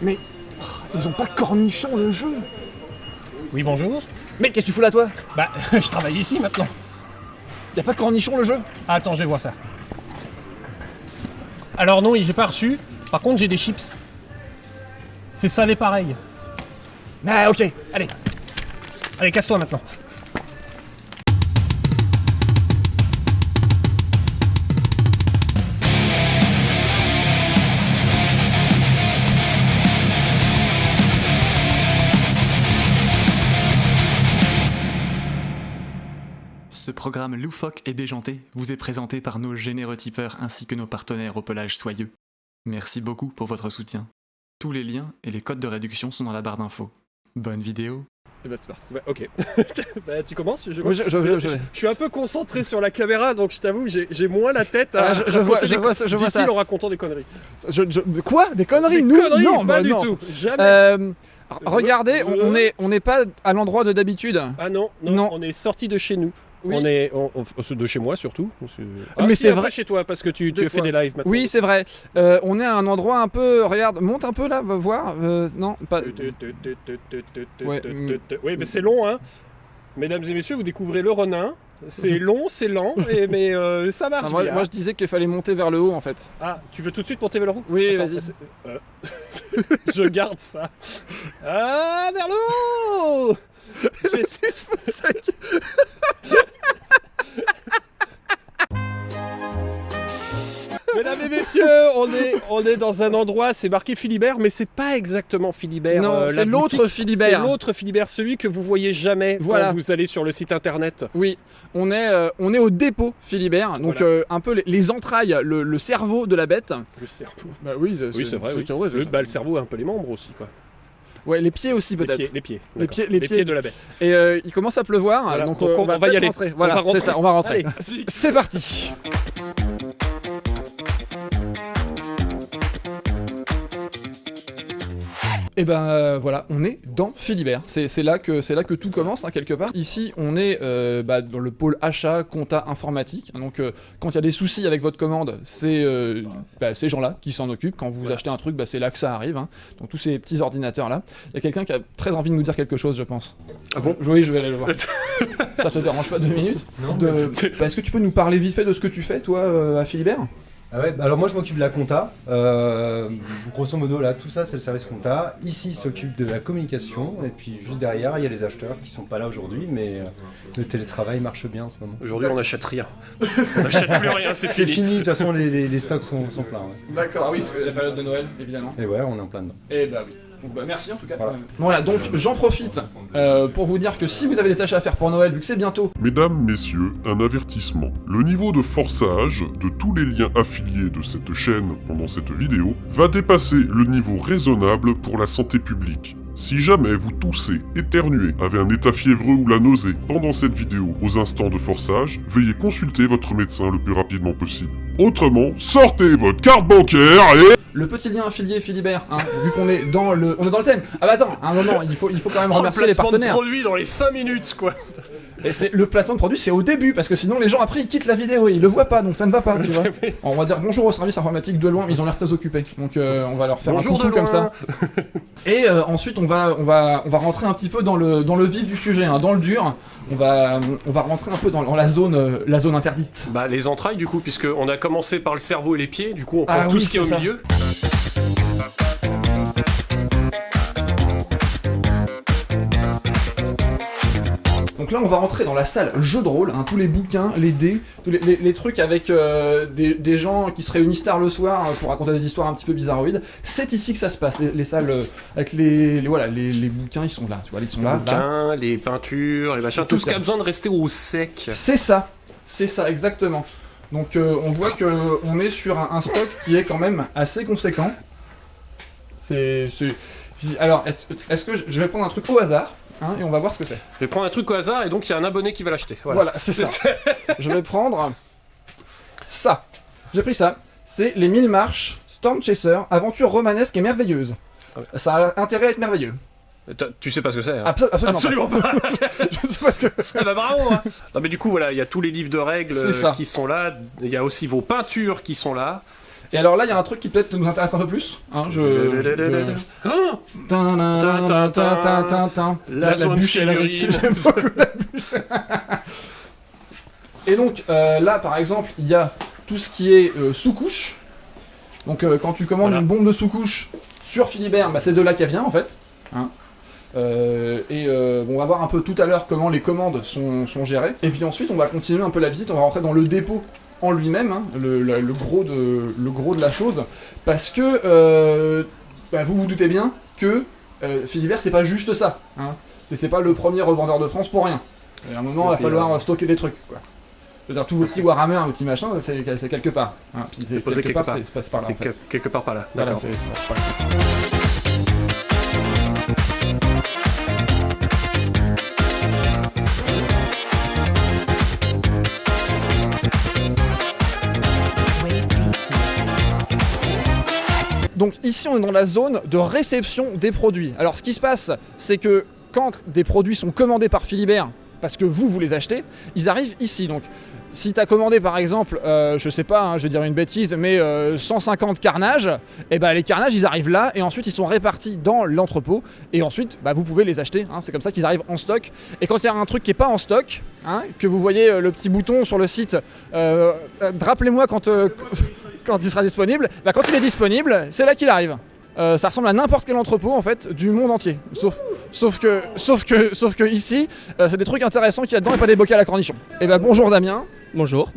Mais ils ont pas cornichon le jeu. Oui, bonjour. Mais qu'est-ce que tu fous là toi? Bah, je travaille ici maintenant. Y a pas cornichon le jeu? Attends, je vais voir ça. Alors non, j'ai pas reçu. Par contre, j'ai des chips. C'est salé pareil. Ah ok, allez. Allez, casse-toi maintenant. Ce programme loufoque et déjanté vous est présenté par nos généreux tipeurs ainsi que nos partenaires au pelage soyeux. Merci beaucoup pour votre soutien. Tous les liens et les codes de réduction sont dans la barre d'infos. Bonne vidéo. Et bah c'est parti. Bah, ok. Bah, tu commences? Oui, Je suis un peu concentré sur la caméra, donc je t'avoue, j'ai moins la tête à je vois ça. en racontant des conneries. Quoi? Des conneries? Des Nous? conneries, Non, pas bah, du non. tout. Jamais. Regardez, on n'est pas à l'endroit de d'habitude. Ah non, on est sorti de chez nous. Oui. On est de chez moi surtout. Mais c'est après vrai. Chez toi parce que tu Des as fait fois. des lives maintenant. Oui, c'est vrai. On est à un endroit un peu. Regarde, monte un peu là, va voir. Non, pas. Ouais, Oui, mais c'est long, hein. Mesdames et messieurs, vous découvrez le Ronin. C'est long, c'est lent, mais ça marche bien. Moi, je disais qu'il fallait monter vers le haut en fait. Ah, tu veux tout de suite monter vers le haut? Oui, Attends, vas-y. Je garde ça. Ah, vers le haut. Mesdames et messieurs, on est dans un endroit, c'est marqué Philibert, mais c'est pas exactement Philibert. Non, c'est la l'autre boutique. Philibert. C'est l'autre Philibert, celui que vous voyez jamais Voilà. quand vous allez sur le site internet. Oui, on est au dépôt Philibert, donc Voilà. un peu les entrailles, le cerveau de la bête. Le cerveau. Bah oui, C'est vrai. Oui. vrai, Le cerveau a un peu les membres aussi, quoi. Ouais, les pieds aussi peut-être. Les pieds. Les d'accord. pieds. De la bête. Et il commence à pleuvoir, Voilà, donc on va y peut-être aller. rentrer. On Voilà, va rentrer. c'est ça, on va rentrer. Allez. C'est parti. Et ben voilà, on est dans Philibert. C'est là que tout commence, hein, quelque part. Ici, on est dans le pôle achat, compta, informatique. Donc, quand il y a des soucis avec votre commande, c'est ces gens-là qui s'en occupent. Quand vous achetez un truc, c'est là que ça arrive. Hein. Donc, tous ces petits ordinateurs-là. Il y a quelqu'un qui a très envie de nous dire quelque chose, je pense. Ah bon? Oui, je vais aller le voir. Ça te dérange pas 2 minutes? Non. Est-ce que tu peux nous parler vite fait de ce que tu fais, toi, à Philibert? Ah ouais, alors moi je m'occupe de la compta, grosso modo là tout ça c'est le service compta, ici s'occupe de la communication et puis juste derrière il y a les acheteurs qui sont pas là aujourd'hui mais le télétravail marche bien en ce moment. Aujourd'hui, on n'achète rien. On n'achète plus rien, c'est C'est fini. fini, de toute façon les stocks sont pleins. Ouais. D'accord, oui, c'est la période de Noël, évidemment. Et ouais, on est en plein dedans. Et bah oui. Donc, merci en tout cas. Voilà. Donc j'en profite pour vous dire que si vous avez des tâches à faire pour Noël, vu que c'est bientôt, Mesdames, messieurs, un avertissement. Le niveau de forçage de tous les liens affiliés de cette chaîne pendant cette vidéo va dépasser le niveau raisonnable pour la santé publique. Si jamais vous toussez, éternuez, avez un état fiévreux ou la nausée pendant cette vidéo aux instants de forçage, veuillez consulter votre médecin le plus rapidement possible. Autrement, sortez votre carte bancaire et... le petit lien affilié Philibert, hein, vu qu'on est dans le thème. Ah bah attends, à un moment, il faut quand même remercier les partenaires. Produit dans les 5 minutes, quoi. Et le placement de produit, c'est au début, parce que sinon les gens après ils quittent la vidéo, ils le voient pas, donc ça ne va pas, tu vois. On va dire bonjour au service informatique de loin, mais ils ont l'air très occupés, donc on va leur faire Bonjour un coucou de comme loin. ça. Et ensuite on va rentrer un petit peu dans le vif du sujet, hein, dans le dur. On va rentrer un peu dans la zone interdite. Bah, les entrailles, du coup, puisqu'on a commencé par le cerveau et les pieds, du coup, on prend Ah tout oui, ce qui est au c'est ça. milieu. Donc là on va rentrer dans la salle jeu de rôle, hein, tous les bouquins, les dés, tous les trucs avec des gens qui se réunissent tard le soir pour raconter des histoires un petit peu bizarroïdes. C'est ici que ça se passe, les salles avec les bouquins, ils sont là, tu vois, ils sont là. Les bouquins, les peintures, les machins, tout ce qui a besoin de rester au sec. C'est ça, exactement. Donc on voit que on est sur un stock qui est quand même assez conséquent. Alors, est-ce que je vais prendre un truc au hasard, hein, et on va voir ce que c'est. Je vais prendre un truc au hasard et donc il y a un abonné qui va l'acheter. Voilà, c'est ça. Je vais prendre ça. J'ai pris ça. C'est les 1000 marches Storm Chaser, aventure romanesque et merveilleuse. Ah ouais. Ça a intérêt à être merveilleux. Tu sais pas ce que c'est, hein? Absolument pas. pas. Je sais pas ce que... Ah bah bravo, hein. Non mais du coup voilà, il y a tous les livres de règles C'est ça. qui sont là, il y a aussi vos peintures qui sont là. Et alors là, il y a un truc qui peut-être nous intéresse un peu plus. Hein, Ah, La zone bûche et la figurine. J'aime beaucoup la bûche. Et donc là, par exemple, il y a tout ce qui est sous-couche. Donc quand tu commandes Voilà. une bombe de sous-couche sur Philibert, bah, c'est de là qu'elle vient en fait. Hein. Bon, on va voir un peu tout à l'heure comment les commandes sont gérées. Et puis ensuite, on va continuer un peu la visite, on va rentrer dans le dépôt en lui-même, hein, le gros de la chose. Parce que bah, vous vous doutez bien que Philibert, c'est pas juste ça. Hein. C'est pas le premier revendeur de France pour rien. À un moment, il va falloir stocker des trucs, quoi. Je veux dire, tous vos petits Warhammer, vos petits machins, c'est quelque part. Hein. Puis c'est posé quelque part. c'est par là, en C'est fait. quelque part par là. Voilà, D'accord. c'est par là. Donc ici, on est dans la zone de réception des produits. Alors ce qui se passe, c'est que quand des produits sont commandés par Philibert, parce que vous les achetez, ils arrivent ici. Donc si tu as commandé par exemple, je sais pas, hein, je vais dire une bêtise, mais 150 carnages, et ben les carnages ils arrivent là et ensuite ils sont répartis dans l'entrepôt et ensuite vous pouvez les acheter. Hein, c'est comme ça qu'ils arrivent en stock. Et quand il y a un truc qui est pas en stock, hein, que vous voyez le petit bouton sur le site, rappelez-moi quand il sera disponible, quand il est disponible, c'est là qu'il arrive. Ça ressemble à n'importe quel entrepôt en fait du monde entier. Sauf que ici, c'est des trucs intéressants qu'il y a dedans et pas des bocals à cornichons. Et bonjour Damien. Bonjour.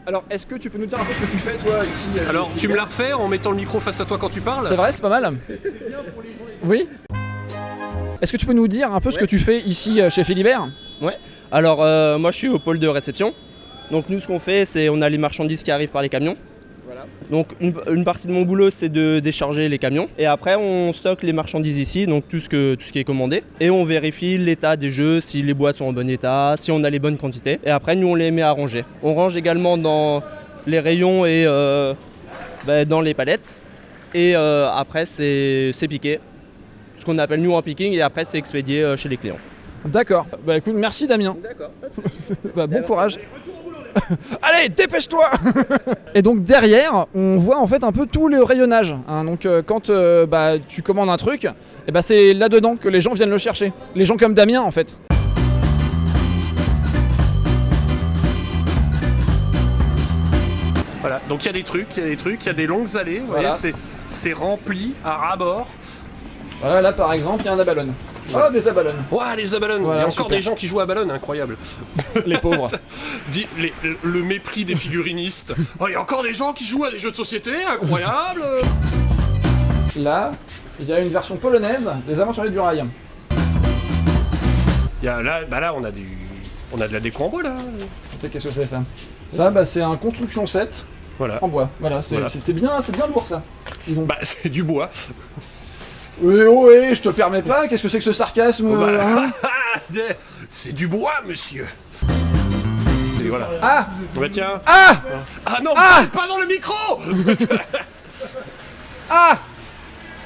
Alors est-ce que tu peux nous dire un peu ce que tu fais toi ici Alors, tu me la refais en mettant le micro face à toi quand tu parles? C'est vrai, c'est pas mal. Oui. Est-ce que tu peux nous dire un peu ce que tu fais ici chez Philibert? Alors moi je suis au pôle de réception. Donc nous ce qu'on fait c'est on a les marchandises qui arrivent par les camions. Voilà. Donc une partie de mon boulot c'est de décharger les camions. Et après on stocke les marchandises ici, donc tout ce qui est commandé. Et on vérifie l'état des jeux, si les boîtes sont en bon état, si on a les bonnes quantités. Et après nous on les met à ranger. On range également dans les rayons et dans les palettes. Et après c'est piqué. Ce qu'on appelle nous en picking et après c'est expédié chez les clients. D'accord. Écoute, merci Damien. D'accord. Bon courage. Allez, dépêche-toi. Et donc derrière, on voit en fait un peu tout le rayonnage. Hein. Donc quand tu commandes un truc, c'est là-dedans que les gens viennent le chercher. Les gens comme Damien en fait. Voilà, donc il y a des trucs, il y a des longues allées, vous Voilà. voyez, c'est rempli à ras-bord. Voilà, là par exemple, il y a un abalone. Oh, des abalones. Ouah, les aballones, Voilà, il y a encore super. des gens qui jouent à ballon, incroyable. Les pauvres. Le mépris des figurinistes. Oh, il y a encore des gens qui jouent à des jeux de société, incroyable. Là, il y a une version polonaise des Aventuriers du Rail. Il y a là, on a de la déco en bois là. Qu'est-ce que c'est ça? Ça, c'est un construction set Voilà. en bois. Voilà, c'est Voilà. bien lourd ça. Dis donc. C'est du bois. Oui, je te permets pas, qu'est-ce que c'est que ce sarcasme hein C'est du bois, monsieur. Et voilà. Ah Bah tiens. Ah Non, pas dans le micro. Ah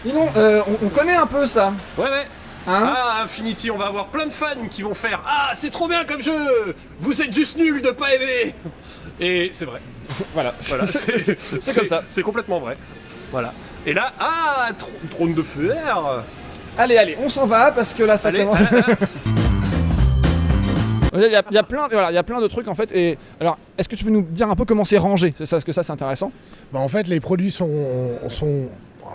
Dis donc, on connaît un peu ça, Ouais. hein Infinity, on va avoir plein de fans qui vont faire c'est trop bien comme jeu. Vous êtes juste nuls de pas aimer. Et c'est vrai. Voilà, Voilà, c'est comme ça. C'est complètement vrai. Voilà. Et là, trône de fer. Allez, on s'en va parce que là ça Allez, commence. Il y a plein de trucs en fait. Et alors, est-ce que tu peux nous dire un peu comment c'est rangé? C'est ça, parce que ça c'est intéressant. En fait, les produits sont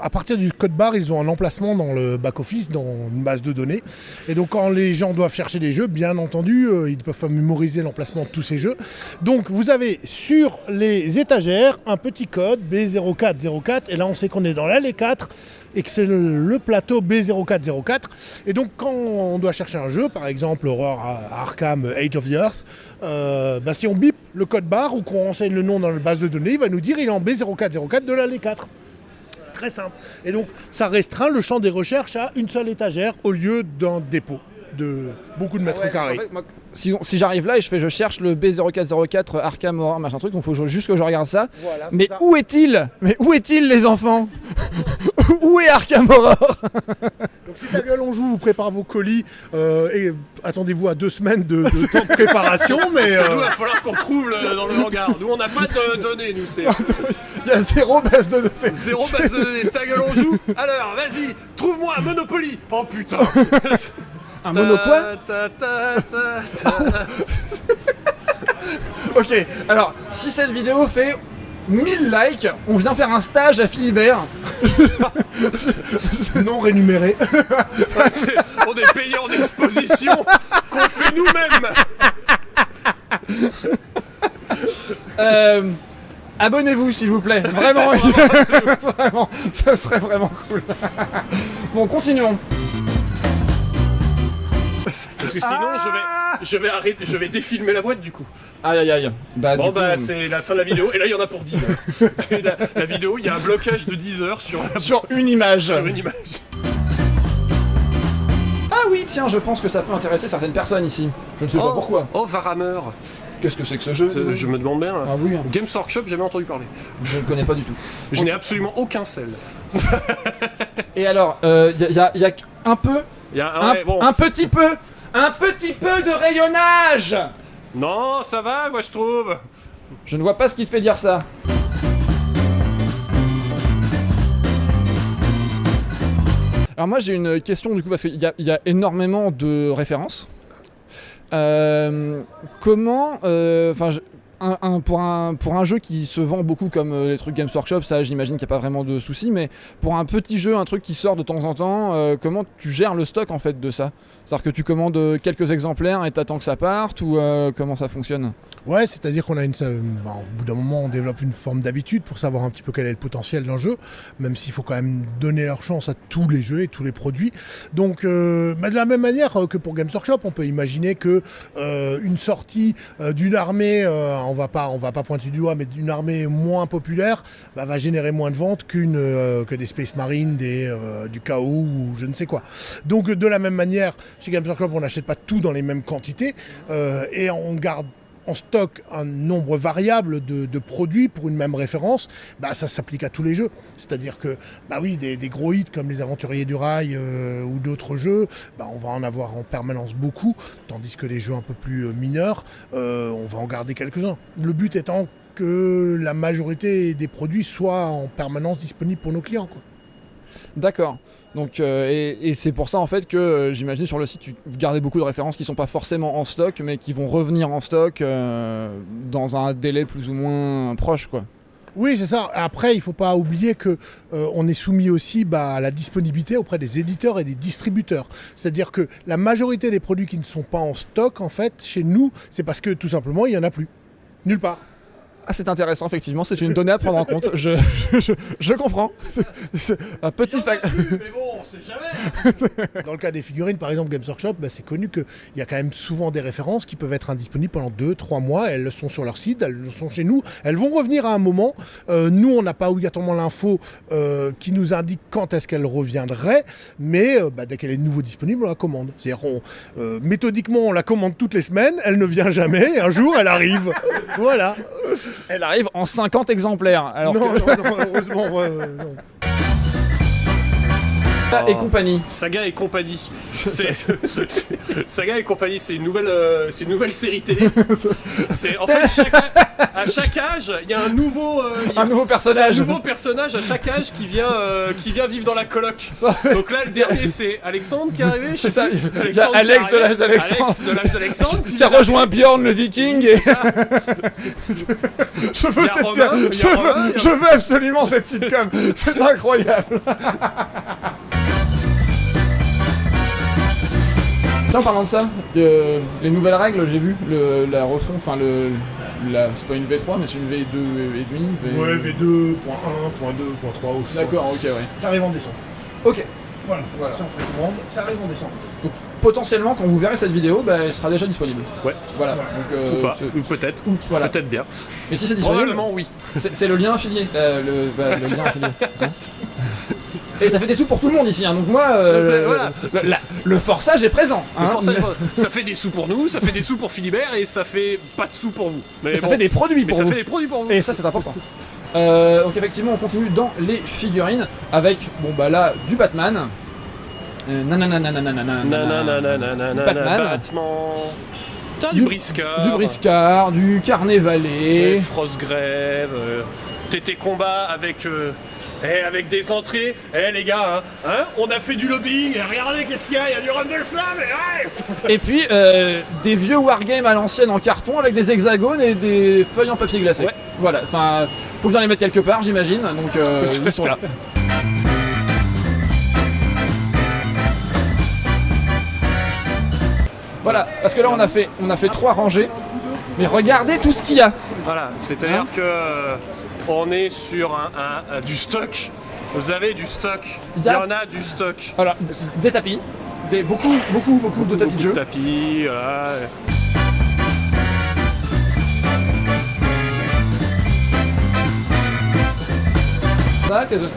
à partir du code barre, ils ont un emplacement dans le back-office, dans une base de données. Et donc, quand les gens doivent chercher des jeux, bien entendu, ils ne peuvent pas mémoriser l'emplacement de tous ces jeux. Donc, vous avez sur les étagères un petit code B0404. Et là, on sait qu'on est dans l'allée 4 et que c'est le plateau B0404. Et donc, quand on doit chercher un jeu, par exemple Horror Arkham Age of the Earth, si on bip le code barre ou qu'on renseigne le nom dans la base de données, il va nous dire il est en B0404 de l'allée 4. Très simple. Et donc, ça restreint le champ des recherches à une seule étagère au lieu d'un dépôt de beaucoup de mètres carrés. En fait, moi, si j'arrive là et je cherche le B0404 Arkham Horror machin truc, donc faut juste que je regarde ça. Voilà, Mais c'est ça. où est-il les enfants? Où est Arkham Horror? Donc Si ta gueule on joue, vous préparez vos colis et attendez-vous à 2 semaines de temps de préparation, mais... Parce que nous, il va falloir qu'on trouve dans le hangar. Nous, on n'a pas de données, nous. Il y a 0 base de données. Zéro base de données. Ta gueule, on joue. Alors, vas-y, trouve-moi un Monopoly. Oh putain. Un mono quoi? Ok, alors, si cette vidéo fait 1000 likes, on vient faire un stage à Philibert. Non rémunéré. On est payé en exposition qu'on fait nous-mêmes. Abonnez-vous s'il vous plaît, vraiment, vraiment, ça serait vraiment cool. Bon, continuons. Parce que sinon, je vais arrêter, je vais défilmer la boîte du coup. Aïe aïe aïe. Bah, Bon du coup, bah c'est la fin de la vidéo et là il y en a pour 10 heures. La vidéo, il y a un blocage de 10 heures sur une image. sur une image. Ah oui, tiens, je pense que ça peut intéresser certaines personnes ici. Je ne sais pas pourquoi. Oh Warhammer. Qu'est-ce que c'est que ce jeu? Je me demande bien. Ah oui, Games Workshop, j'ai jamais entendu parler. je ne connais pas du tout. Je n'ai absolument aucun sel. Et alors, y a un peu, Il y a un petit peu de rayonnage. Non, ça va, moi je trouve. Je ne vois pas ce qui te fait dire ça. Alors moi j'ai une question du coup parce qu'il y a énormément de références. Comment, pour un jeu qui se vend beaucoup comme les trucs Games Workshop, ça j'imagine qu'il n'y a pas vraiment de souci, mais pour un petit jeu, un truc qui sort de temps en temps, comment tu gères le stock en fait de ça? C'est-à-dire que tu commandes quelques exemplaires et t'attends que ça parte ou comment ça fonctionne? Ouais, c'est-à-dire qu'on a au bout d'un moment, on développe une forme d'habitude pour savoir un petit peu quel est le potentiel d'un jeu, même s'il faut quand même donner leur chance à tous les jeux et tous les produits. Donc, de la même manière que pour Games Workshop, on peut imaginer que une sortie d'une armée, on va pas pointer du doigt, mais d'une armée moins populaire, va générer moins de ventes que des Space Marines, du Chaos ou je ne sais quoi. Donc, de la même manière, chez Games Workshop, on n'achète pas tout dans les mêmes quantités et on garde en stock un nombre variable de produits pour une même référence, ça s'applique à tous les jeux. C'est-à-dire que, des gros hits comme les Aventuriers du Rail ou d'autres jeux, on va en avoir en permanence beaucoup, tandis que les jeux un peu plus mineurs, on va en garder quelques-uns. Le but étant que la majorité des produits soient en permanence disponibles pour nos clients, quoi. D'accord. Donc, et c'est pour ça en fait que j'imagine sur le site tu gardais beaucoup de références qui sont pas forcément en stock mais qui vont revenir en stock dans un délai plus ou moins proche quoi. Oui, c'est ça. Après, il ne faut pas oublier que on est soumis aussi à la disponibilité auprès des éditeurs et des distributeurs. C'est-à-dire que la majorité des produits qui ne sont pas en stock, en fait, chez nous, c'est parce que tout simplement, il n'y en a plus. Nulle part. Ah, c'est intéressant, effectivement, c'est une donnée à prendre en compte. Je comprends. C'est un petit fact. Mais bon, on sait jamais. Dans le cas des figurines, par exemple, Games Workshop, c'est connu qu'il y a quand même souvent des références qui peuvent être indisponibles pendant 2-3 mois. Elles sont sur leur site, elles sont chez nous. Elles vont revenir à un moment. Nous, on n'a pas obligatoirement l'info qui nous indique quand est-ce qu'elles reviendraient. Mais dès qu'elle est de nouveau disponible, on la commande. C'est-à-dire qu'on, méthodiquement, on la commande toutes les semaines. Elle ne vient jamais. Et un jour, elle arrive. Voilà. Elle arrive en 50 exemplaires. Alors non, heureusement, non. Et compagnie. Saga et compagnie. Saga et compagnie, c'est une nouvelle série télé. C'est en fait à chaque âge, il y a un nouveau personnage. Un nouveau personnage à chaque âge qui vient vivre dans la coloc. Donc là, le dernier, c'est Alexandre qui est arrivé. C'est ça. Il y a Alex de l'âge d'Alexandre. Alex de l'âge d'Alexandre qui a rejoint Bjorn le Viking. Et... Je veux absolument cette sitcom. C'est incroyable. Tiens, en parlant de ça, les nouvelles règles, j'ai vu, la refonte, c'est pas une V3, mais c'est une V2 et demi. Ouais, V2.1, .2, .3 au choix. D'accord, ok, ouais. Ça arrive en décembre. Ok. Voilà. Ça, on précommande, ça arrive en décembre. Donc, potentiellement, quand vous verrez cette vidéo, elle sera déjà disponible. Ouais. Voilà. Donc, ou pas, ou peut-être. Voilà. Peut-être bien. Mais si c'est disponible... Probablement, oui. C'est le lien affilié. Le lien affilié. Et ça fait des sous pour tout le monde ici, hein. Donc moi, le forçage est présent. Hein. Ça fait des sous pour nous, ça fait des sous pour Philibert et ça fait pas de sous pour vous. Mais ça fait des produits pour vous. Ça fait des produits pour vous. Et ça c'est important. Donc effectivement on continue dans les figurines avec, là, du Batman. Batman. T'as du briscard. Du briscard, du carnet valais. Frostgrave. TT combat avec... avec des entrées, les gars, on a fait du lobbying, regardez qu'est-ce qu'il y a du Rumble Slam, Et puis des vieux wargames à l'ancienne en carton avec des hexagones et des feuilles en papier glacé. Ouais. Voilà, enfin, faut bien les mettre quelque part, j'imagine, donc ils sont là. Voilà, parce que là on a fait 3 rangées, mais regardez tout ce qu'il y a. Voilà, c'est-à-dire que on est sur du stock. Vous avez du stock. Il y en a du stock. Voilà, des tapis, beaucoup de tapis de jeu. Tapis, voilà.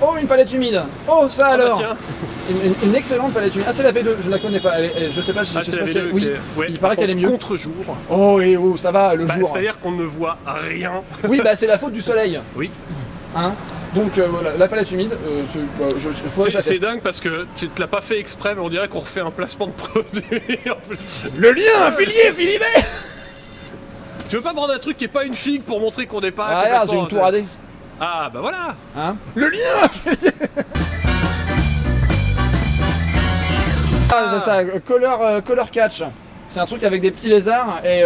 Oh, une palette humide. Oh, ça alors. Tiens. Une excellente palette humide. Ah, c'est la V2, je la connais pas. Je sais pas si c'est la V2, oui, ouais, il paraît qu'elle est mieux. Contre-jour. Oh, et oh, ça va, le jour. C'est-à-dire qu'on ne voit rien. Oui, bah c'est la faute du soleil. Oui. Hein, donc voilà, la palette humide, c'est dingue parce que tu te l'as pas fait exprès, mais on dirait qu'on refait un placement de produit. Le lien affilié Philibert. Tu veux pas prendre un truc qui est pas une figue pour montrer qu'on n'est pas... Ah regarde, j'ai une tour AD. Ah bah voilà. Hein, le lien affilié. Ah, c'est ça, color catch. C'est un truc avec des petits lézards et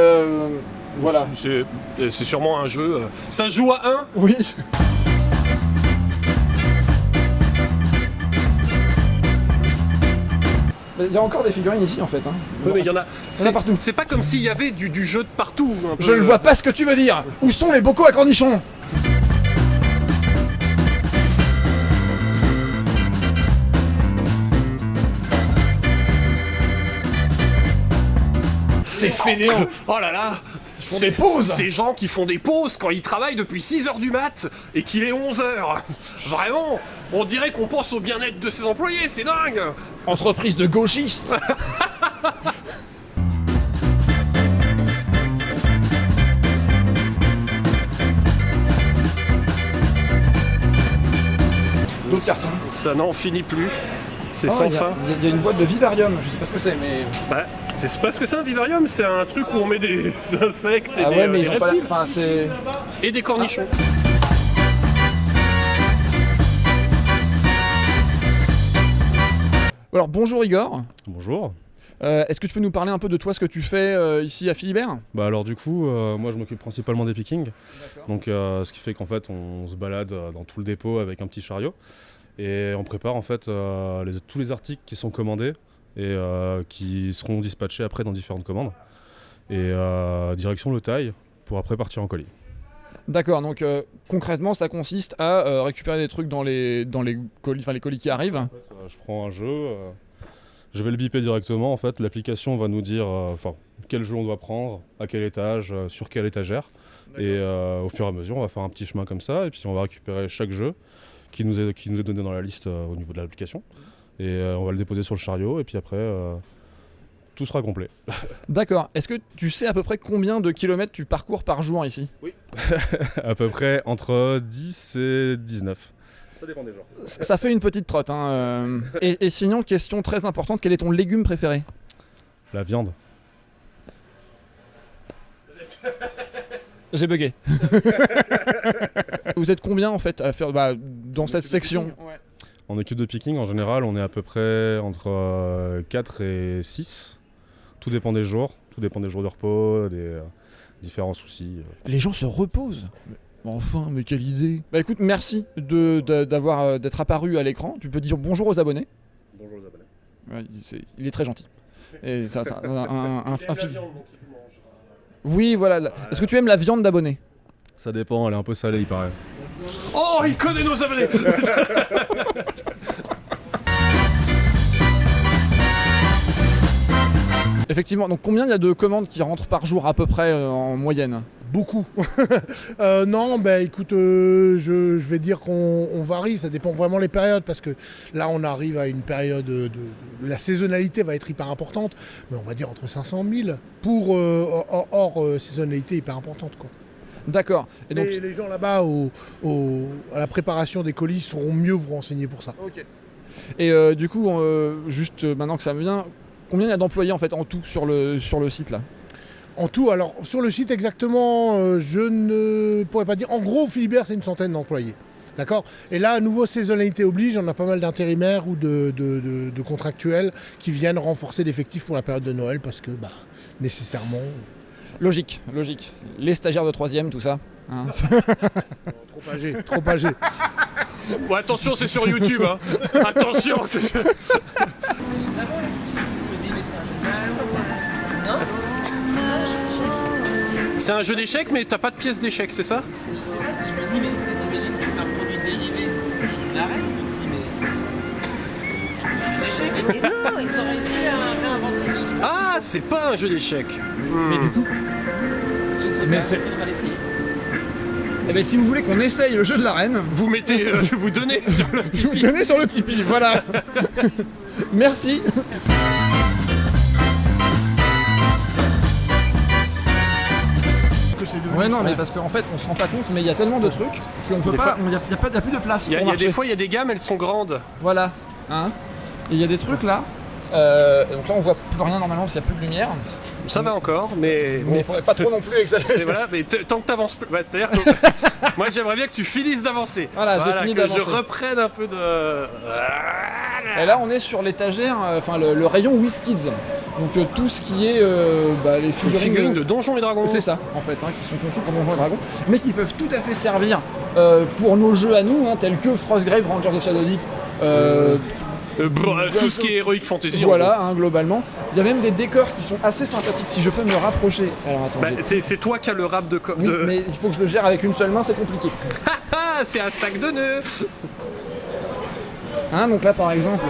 voilà. C'est sûrement un jeu. Ça joue à 1 ? Oui. Il y a encore des figurines ici en fait. Hein. Oui, mais il y en a. Partout. C'est pas comme s'il y avait du jeu de partout. Un peu. Je ne vois pas ce que tu veux dire. Où sont les bocaux à cornichons ? C'est fainéant. Oh là là. Ils font des pauses. Ces gens qui font des pauses quand ils travaillent depuis 6h du mat et qu'il est 11h. Vraiment, on dirait qu'on pense au bien-être de ses employés, c'est dingue. Entreprise de gauchistes. D'autres cartons. Ça n'en finit plus. C'est sans fin. Il y a une boîte de vivarium, je sais pas ce que c'est, mais... Bah, c'est pas ce que c'est un vivarium, c'est un truc où on met des insectes et des reptiles. C'est... Et des cornichons. Alors bonjour Igor. Bonjour. Est-ce que tu peux nous parler un peu de toi, ce que tu fais ici à Philibert ? Bah alors du coup, moi je m'occupe principalement des pickings. Donc ce qui fait qu'en fait on se balade dans tout le dépôt avec un petit chariot. Et on prépare en fait tous les articles qui sont commandés et qui seront dispatchés après dans différentes commandes. Et direction le taille pour après partir en colis. D'accord, donc concrètement ça consiste à récupérer des trucs dans les colis, enfin les colis qui arrivent. En fait, je prends un jeu, je vais le biper directement. En fait, l'application va nous dire quel jeu on doit prendre, à quel étage, sur quelle étagère. Et au fur et à mesure, on va faire un petit chemin comme ça et puis on va récupérer chaque jeu qui nous est donné dans la liste au niveau de l'application. Et on va le déposer sur le chariot et puis après tout sera complet. D'accord. Est-ce que tu sais à peu près combien de kilomètres tu parcours par jour ici ? Oui. À peu près entre 10 et 19. Ça dépend des jours. Ça fait une petite trotte. Hein. Et sinon, question très importante, quel est ton légume préféré ? La viande. J'ai bugué. Vous êtes combien en fait à faire dans cette section ? En équipe de picking, en général, on est à peu près entre 4 et 6. Tout dépend des jours de repos, des différents soucis. Les gens se reposent. Enfin, mais quelle idée. Bah écoute, merci d'être apparu à l'écran. Tu peux dire bonjour aux abonnés. Bonjour aux abonnés. Ouais, il est très gentil. Et ça, oui, voilà. Est-ce que tu aimes la viande d'abonnés ? Ça dépend, elle est un peu salée, il paraît. Oh, il connaît nos abonnés. Effectivement, donc combien il y a de commandes qui rentrent par jour à peu près en moyenne ? Beaucoup. Non, bah écoute, je vais dire qu'on varie, ça dépend vraiment les périodes, parce que là on arrive à une période la saisonnalité va être hyper importante, mais on va dire entre 500 000 pour hors saisonnalité hyper importante, quoi. D'accord. Et donc les gens là-bas à la préparation des colis sauront mieux vous renseigner pour ça. Ok. Et du coup, juste maintenant que ça me vient, combien il y a d'employés en fait en tout sur le site là? En tout, alors sur le site exactement, je ne pourrais pas dire. En gros, Philibert, c'est une centaine d'employés. D'accord. Et là, à nouveau, saisonnalité oblige, on a pas mal d'intérimaires ou de contractuels qui viennent renforcer l'effectif pour la période de Noël parce que, nécessairement... Logique. Les stagiaires de 3e, tout ça. Hein. Trop âgé. Bon, attention, c'est sur YouTube, hein. Attention, c'est... C'est un jeu d'échecs, mais t'as pas de pièces d'échecs, c'est ça? Je sais pas, je me dis, mais t'imagines, tu fais un produit dérivé, je l'arrête, tu te dis, mais. C'est un jeu d'échecs. Et non, ils ont réussi à réinventer. Je sais pas. Ah, c'est pas un jeu d'échecs. Mais du coup. Je ne sais Mais pas, c'est- il faudra l'essayer. Eh bien, si vous voulez qu'on essaye le jeu de la reine, Vous mettez, vous donnez sur le vous Tipeee. tenez sur le Tipeee, voilà. Merci. Ouais, non, mais parce qu'en fait, on se rend pas compte, mais il y a tellement de trucs qu'on peut Des pas. fois- Il y a plus de place. Il y a pour marcher. des fois, il y a des gammes, elles sont grandes. Voilà. Hein. Et il y a des trucs là. Donc là, on voit plus rien normalement parce qu'il n'y a plus de lumière. Ça va encore, mais Mais il faudrait pas trop non plus exagérer. Et voilà, mais tant que t'avances plus, c'est-à-dire que moi j'aimerais bien que tu finisses d'avancer. Voilà, j'ai fini que d'avancer. je reprenne un peu de. Et là, on est sur l'étagère, enfin le rayon WizKids. Donc tout ce qui est les Les figurines, figurines de Donjons et Dragons. C'est ça, en fait, qui sont conçues pour Donjons et Dragons, mais qui peuvent tout à fait servir pour nos jeux à nous, tels que Frostgrave, Rangers of Shadow Deep. Tout ce qui est Heroic Fantasy. en Voilà, globalement. Il y a même des décors qui sont assez sympathiques. Si je peux me rapprocher. Alors attends. gros. Bah, c'est toi qui as le rap de. Oui, mais il faut que je le gère avec une seule main, c'est compliqué. Ah, c'est un sac de nœuds. Donc là, par exemple,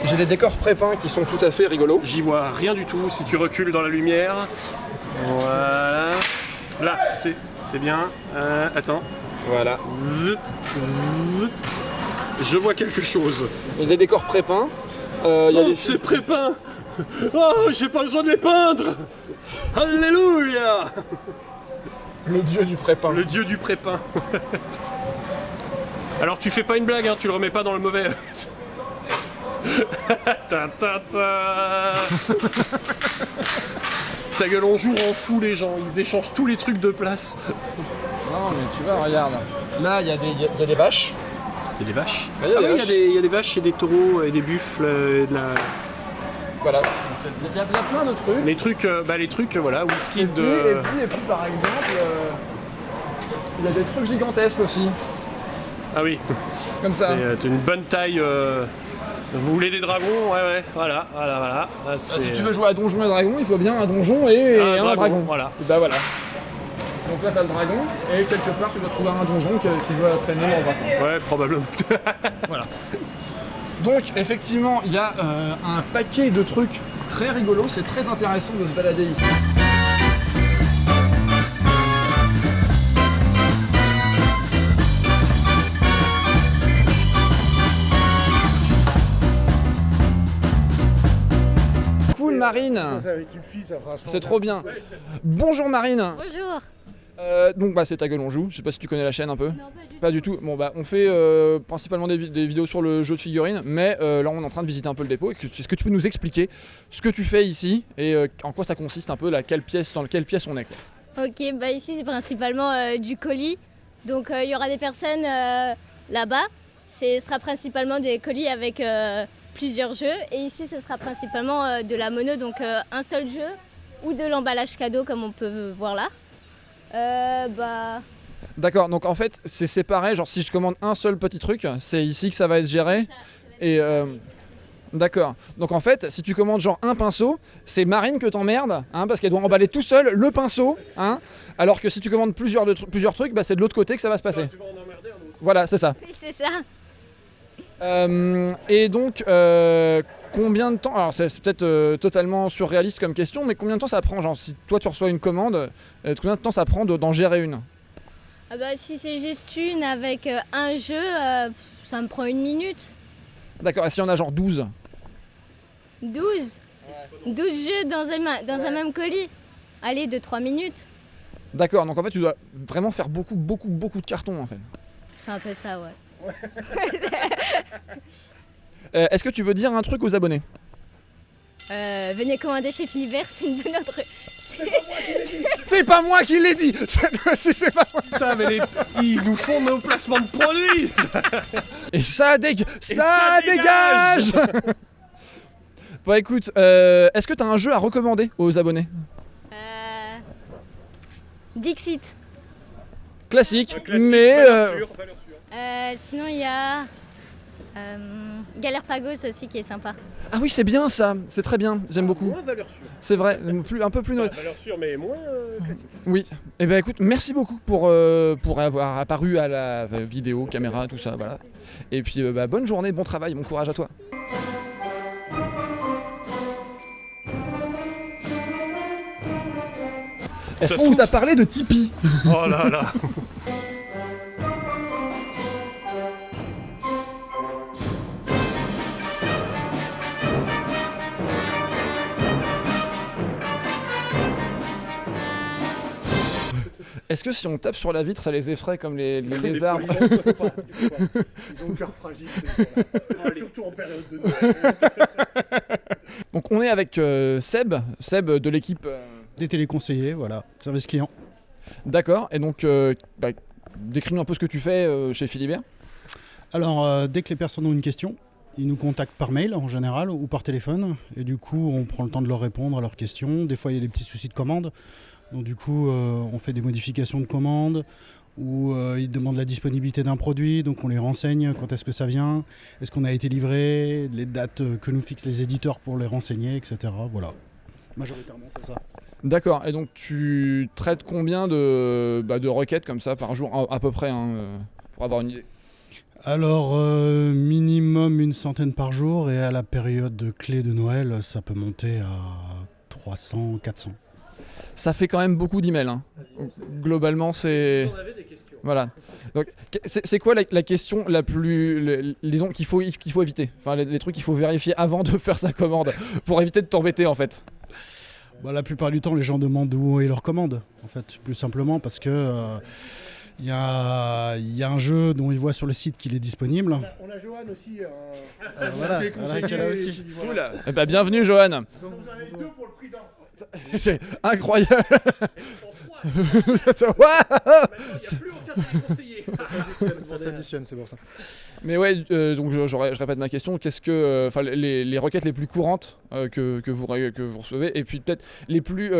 j'ai des décors prépeints qui sont tout à fait rigolos. J'y vois rien du tout si tu recules dans la lumière. Voilà. Là, c'est bien. Attends. Voilà. Zut, zut. Je vois quelque chose. Il y a des décors prépeints. Il y a Oh, des... c'est prépeints. Oh, j'ai pas besoin de les peindre. Alléluia. Le dieu du prépeint. Le dieu du prépeint. Alors tu fais pas une blague, tu le remets pas dans le mauvais. Ta ta ta. Ta gueule, on joue en fou les gens, ils échangent tous les trucs de place. Non, mais tu vois, regarde. Là, il y a des vaches. Il y a des vaches. Ah, il y a des vaches. il y a des vaches et des taureaux et des buffles et de la... Voilà. Il y a plein de trucs. Les trucs, voilà, whisky Et de... puis, par exemple, il y a des trucs gigantesques aussi. Ah oui, Comme ça. c'est une bonne taille. Vous voulez des dragons? Ouais, voilà. Ah, Si tu veux jouer à Donjons et Dragons, il faut bien un donjon et un dragon. Voilà. Et bah voilà. Donc là, t'as le dragon, et quelque part, tu dois trouver un donjon qui doit traîner dans un coin. Ouais, probablement. Voilà. Donc, effectivement, il y a un paquet de trucs très rigolos. C'est très intéressant de se balader ici. Cool, Marine. Avec une fille, ça fera C'est trop bien. Bonjour, Marine. Bonjour. Donc c'est Ta Gueule on joue, je sais pas si tu connais la chaîne un peu. Non, Pas du tout. Bon on fait principalement des vidéos sur le jeu de figurines, mais là on est en train de visiter un peu le dépôt. Est-ce que tu peux nous expliquer ce que tu fais ici et en quoi ça consiste un peu, dans quelle pièce on est quoi. Ok, ici c'est principalement du colis. Donc il y aura des personnes là-bas. Ce sera principalement des colis avec plusieurs jeux. Et ici ce sera principalement de la mono, donc un seul jeu ou de l'emballage cadeau comme on peut voir là. D'accord, donc en fait c'est séparé, genre si je commande un seul petit truc, c'est ici que ça va être géré. Et d'accord, donc en fait si tu commandes genre un pinceau, c'est Marine que t'emmerdes, parce qu'elle doit emballer tout seul le pinceau, alors que si tu commandes plusieurs trucs, c'est de l'autre côté que ça va se passer. Tu vas en emmerder un autre. Voilà, c'est ça. Oui, c'est ça. Et donc, combien de temps, alors c'est peut-être totalement surréaliste comme question, mais combien de temps ça prend, genre si toi tu reçois une commande, combien de temps ça prend d'en gérer une? Si c'est juste une avec un jeu, ça me prend 1 minute. D'accord, et si on a genre 12? 12 jeux dans un même colis. Allez, 2-3 minutes. D'accord, donc en fait tu dois vraiment faire beaucoup de cartons en fait. C'est un peu ça, ouais. Est-ce que tu veux dire un truc aux abonnés? Venez commander chez Philibert, c'est une bonne autre. C'est pas moi qui l'ai dit. C'est pas moi. Putain, mais ils nous font nos placements de produits. Et ça dégage. Bon écoute, est-ce que t'as un jeu à recommander aux abonnés? Dixit. Classique, Un classique, mais valeur sûre. Sinon, il y a Galerpagos aussi qui est sympa. ah oui, c'est bien ça, c'est très bien, j'aime beaucoup. Moins valeur sûre. C'est vrai, un peu plus. Valeur sûre, mais moins classique. Oui. Eh ben écoute, merci beaucoup pour avoir apparu à la vidéo, caméra, tout ça, voilà. Et puis bonne journée, bon travail, bon courage à toi. Est-ce qu'on vous a parlé de Tipeee? Oh là là. Est-ce que si on tape sur la vitre, ça les effraie comme les lézards? Ils ont le cœur fragile, surtout en période de Noël. Donc on est avec Seb de l'équipe... Des téléconseillers, voilà, service client. D'accord, et donc décris-nous un peu ce que tu fais chez Philibert. Alors, dès que les personnes ont une question, ils nous contactent par mail en général ou par téléphone. Et du coup, on prend le temps de leur répondre à leurs questions. Des fois, il y a des petits soucis de commande. Donc du coup, on fait des modifications de commande ou ils demandent la disponibilité d'un produit. Donc on les renseigne quand est-ce que ça vient, est-ce qu'on a été livré, les dates que nous fixent les éditeurs pour les renseigner, etc. Voilà. Majoritairement, c'est ça. D'accord, et donc tu traites combien de requêtes comme ça par jour, à peu près, pour avoir une idée? Alors, minimum une centaine par jour, et à la période clé de Noël, ça peut monter à 300, 400. Ça fait quand même beaucoup d'emails. Hein. Globalement, c'est... On avait des questions. Voilà. Donc, c'est quoi la question la plus... disons qu'il faut éviter? Enfin, les trucs qu'il faut vérifier avant de faire sa commande, pour éviter de t'embêter, en fait. Bah, la plupart du temps, les gens demandent où est leur commande, en fait, plus simplement parce que y a un jeu dont ils voient sur le site qu'il est disponible. On a Johan aussi. Voilà, qui est là aussi. Cool. Eh ben, bienvenue, Johan. Donc vous en avez 2 pour le prix d'un. C'est incroyable. Il n'y a plus aucun téléconseiller. Ça s'additionne, c'est pour ça. Mais ouais, donc je répète ma question. Qu'est-ce que, les requêtes les plus courantes que vous recevez, et puis peut-être les plus,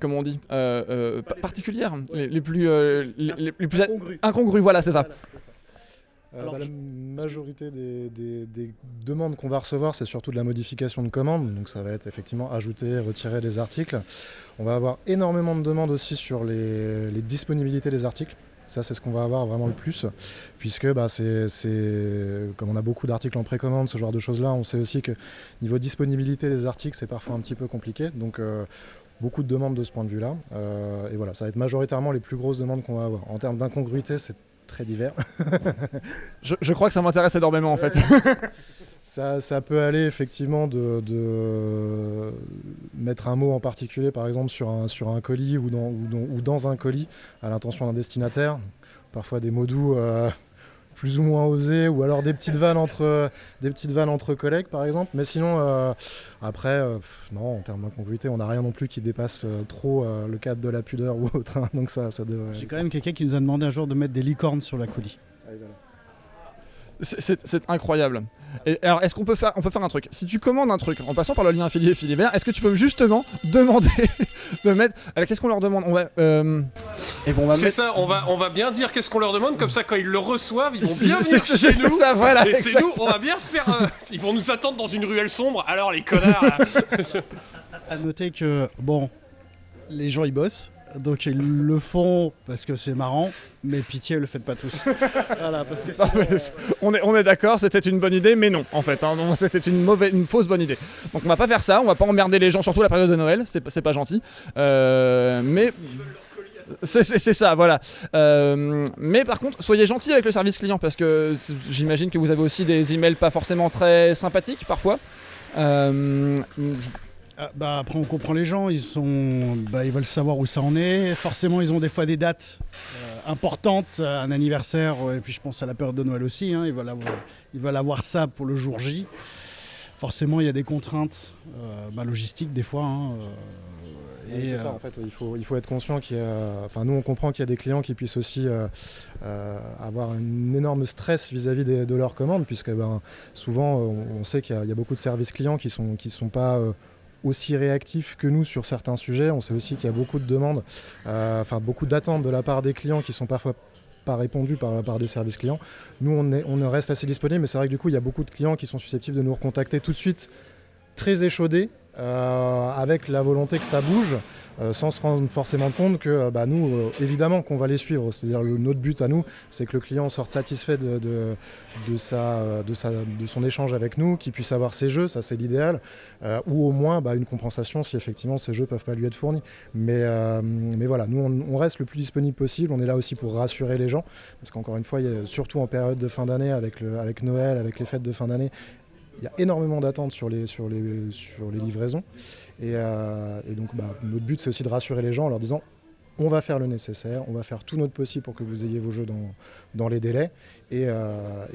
comment on dit, particulières, les plus incongrues. Voilà, c'est ça. La majorité des demandes qu'on va recevoir, c'est surtout de la modification de commandes. Donc ça va être effectivement ajouter, retirer des articles. On va avoir énormément de demandes aussi sur les disponibilités des articles. Ça, c'est ce qu'on va avoir vraiment le plus, puisque comme on a beaucoup d'articles en précommande, ce genre de choses-là, on sait aussi que niveau disponibilité des articles, c'est parfois un petit peu compliqué. Donc beaucoup de demandes de ce point de vue-là. Et voilà, ça va être majoritairement les plus grosses demandes qu'on va avoir. En termes d'incongruité, c'est très divers. je crois que ça m'intéresse énormément en fait. Ça peut aller effectivement de mettre un mot en particulier, par exemple sur un colis ou dans un colis à l'intention d'un destinataire. Parfois des mots doux plus ou moins osés, ou alors des petites vannes entre collègues par exemple. Mais sinon, après, non, en termes d'incongruité, on n'a rien non plus qui dépasse trop le cadre de la pudeur ou autre. Hein, donc ça devrait... J'ai quand même quelqu'un qui nous a demandé un jour de mettre des licornes sur la colis. C'est incroyable. Et alors, est-ce qu'on peut faire un truc? Si tu commandes un truc en passant par le lien affilié Philibert, est-ce que tu peux justement demander de mettre... Alors, qu'est-ce qu'on leur demande? C'est ça, on va bien dire qu'est-ce qu'on leur demande, comme ça quand ils le reçoivent, ils vont bien venir chez nous. Ça, voilà, et c'est nous, on va bien se faire... ils vont nous attendre dans une ruelle sombre, alors les connards là. À noter que, bon, les gens ils bossent. Donc ils le font parce que c'est marrant, mais pitié, le faites pas tous. Voilà, parce que on est d'accord, c'était une bonne idée, mais non, en fait, hein, non, c'était une fausse bonne idée. Donc on va pas faire ça, on va pas emmerder les gens, surtout la période de Noël, c'est pas gentil. Mais c'est ça, voilà. Mais par contre, soyez gentils avec le service client, parce que j'imagine que vous avez aussi des emails pas forcément très sympathiques parfois. Après, on comprend les gens, ils veulent savoir où ça en est. Forcément, ils ont des fois des dates importantes, un anniversaire, et puis je pense à la période de Noël aussi. Ils veulent avoir ça pour le jour J. Forcément, il y a des contraintes logistiques des fois. Oui, c'est ça, en fait, il faut être conscient qu'il y a... Enfin, nous, on comprend qu'il y a des clients qui puissent aussi avoir un énorme stress vis-à-vis de leurs commandes, puisque souvent, on sait qu'il y a beaucoup de services clients qui sont pas aussi réactifs que nous sur certains sujets. On sait aussi qu'il y a beaucoup de demandes, beaucoup d'attentes de la part des clients qui sont parfois pas répondues par la part des services clients. Nous, on reste assez disponible, mais c'est vrai que du coup, il y a beaucoup de clients qui sont susceptibles de nous recontacter tout de suite, très échaudés, avec la volonté que ça bouge, sans se rendre forcément compte que nous, évidemment qu'on va les suivre. C'est-à-dire notre but à nous, c'est que le client sorte satisfait de son échange avec nous, qu'il puisse avoir ses jeux, ça c'est l'idéal, ou au moins une compensation si effectivement ces jeux ne peuvent pas lui être fournis. Mais voilà, nous on reste le plus disponible possible, on est là aussi pour rassurer les gens, parce qu'encore une fois, surtout en période de fin d'année, avec Noël, avec les fêtes de fin d'année, il y a énormément d'attentes sur les livraisons et donc notre but c'est aussi de rassurer les gens en leur disant on va faire le nécessaire, on va faire tout notre possible pour que vous ayez vos jeux dans les délais et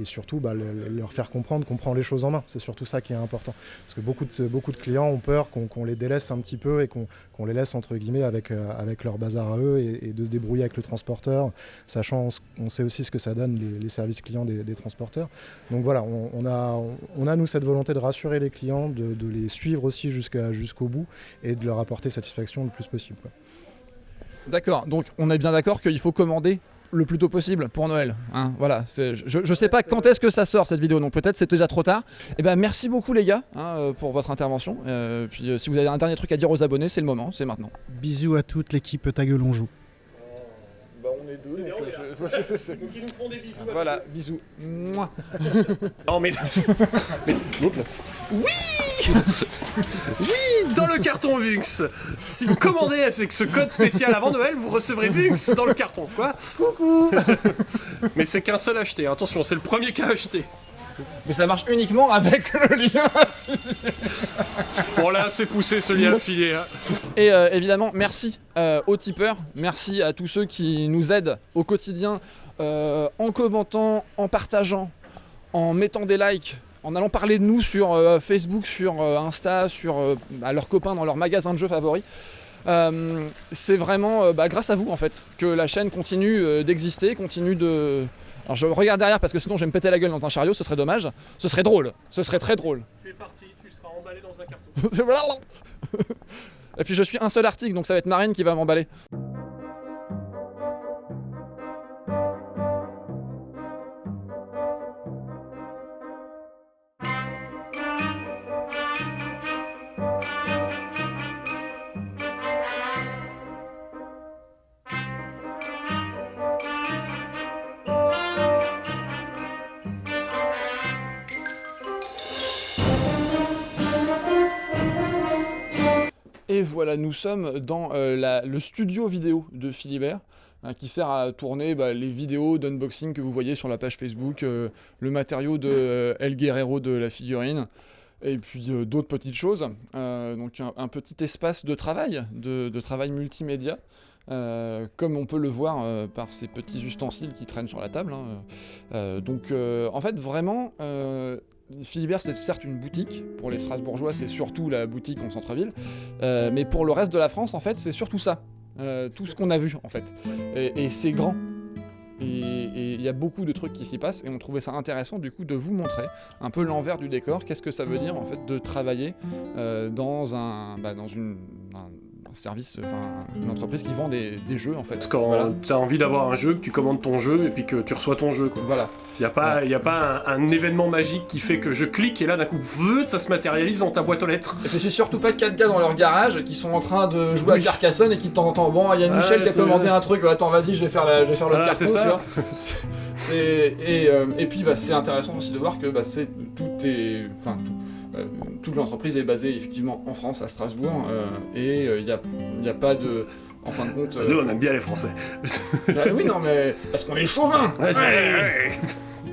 surtout leur faire comprendre qu'on prend les choses en main. C'est surtout ça qui est important. Parce que beaucoup de clients ont peur qu'on les délaisse un petit peu et qu'on les laisse entre guillemets avec leur bazar à eux et de se débrouiller avec le transporteur, sachant on sait aussi ce que ça donne les services clients des transporteurs. Donc voilà, on a nous cette volonté de rassurer les clients, de les suivre aussi jusqu'au bout et de leur apporter satisfaction le plus possible, quoi. D'accord, donc on est bien d'accord qu'il faut commander le plus tôt possible pour Noël. Voilà, je sais pas quand est-ce que ça sort cette vidéo, donc peut-être c'est déjà trop tard. Merci beaucoup les gars pour votre intervention. Puis si vous avez un dernier truc à dire aux abonnés, c'est le moment, c'est maintenant. Bisous à toute l'équipe Ta Gueule on joue. On est deux, donc Donc ils nous font des bisous. Voilà, bisous. Mouah. Non mais... Oui. Oui, dans le carton Vux. Si vous commandez avec ce code spécial avant Noël, vous recevrez Vux dans le carton, quoi. Coucou. Mais c'est qu'un seul acheté, attention, c'est le premier qu'à acheter. Mais ça marche uniquement avec le lien affilié. Bon là, c'est poussé ce lien affilié. Et évidemment, merci aux tipeurs, merci à tous ceux qui nous aident au quotidien en commentant, en partageant, en mettant des likes, en allant parler de nous sur Facebook, sur Insta, sur leurs copains dans leur magasin de jeux favoris. C'est vraiment grâce à vous en fait que la chaîne continue d'exister, continue de... Alors je regarde derrière parce que sinon je vais me péter la gueule dans un chariot, ce serait dommage. Ce serait drôle, ce serait très drôle. Tu es parti, tu seras emballé dans un carton. Et puis je suis un seul article, donc ça va être Marine qui va m'emballer. Et voilà, nous sommes dans le studio vidéo de Philibert, qui sert à tourner les vidéos d'unboxing que vous voyez sur la page Facebook, le matériau de El Guerrero de la figurine, et puis d'autres petites choses. Donc un petit espace de travail, de travail multimédia, comme on peut le voir par ces petits ustensiles qui traînent sur la table. Donc en fait, vraiment... Philibert, c'est certes une boutique, pour les Strasbourgeois c'est surtout la boutique en centre-ville, mais pour le reste de la France en fait c'est surtout ça, tout ce qu'on a vu en fait, et c'est grand, et il y a beaucoup de trucs qui s'y passent, et on trouvait ça intéressant du coup de vous montrer un peu l'envers du décor, qu'est-ce que ça veut dire en fait de travailler dans un service, une entreprise qui vend des jeux en fait. Parce quand tu as envie d'avoir un jeu, que tu commandes ton jeu et puis que tu reçois ton jeu, quoi. Voilà. Il n'y a pas un événement magique qui fait que je clique et là d'un coup, ça se matérialise dans ta boîte aux lettres. Et c'est surtout pas 4 gars dans leur garage qui sont en train de jouer à Carcassonne et qui de temps en temps, bon, il y a Michel qui a commandé un truc, attends vas-y je vais faire le carton, tu vois. Et puis c'est intéressant aussi de voir que toute l'entreprise est basée effectivement en France, à Strasbourg, et il n'y a pas de... En fin de compte... Nous, on aime bien les Français. Oui, non, mais... Parce qu'on est chauvin. Ouais.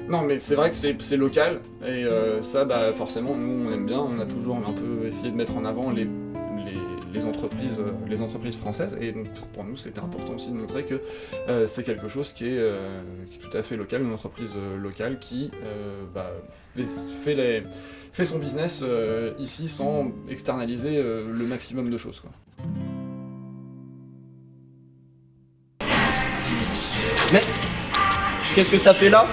Non, mais c'est vrai que c'est local, et ça, forcément, nous, on aime bien. On a toujours un peu essayé de mettre en avant les les entreprises françaises. Et donc, pour nous, c'était important aussi de montrer que c'est quelque chose qui est tout à fait local, une entreprise locale qui fait son business ici sans externaliser le maximum de choses, quoi. Mais qu'est-ce que ça fait là ?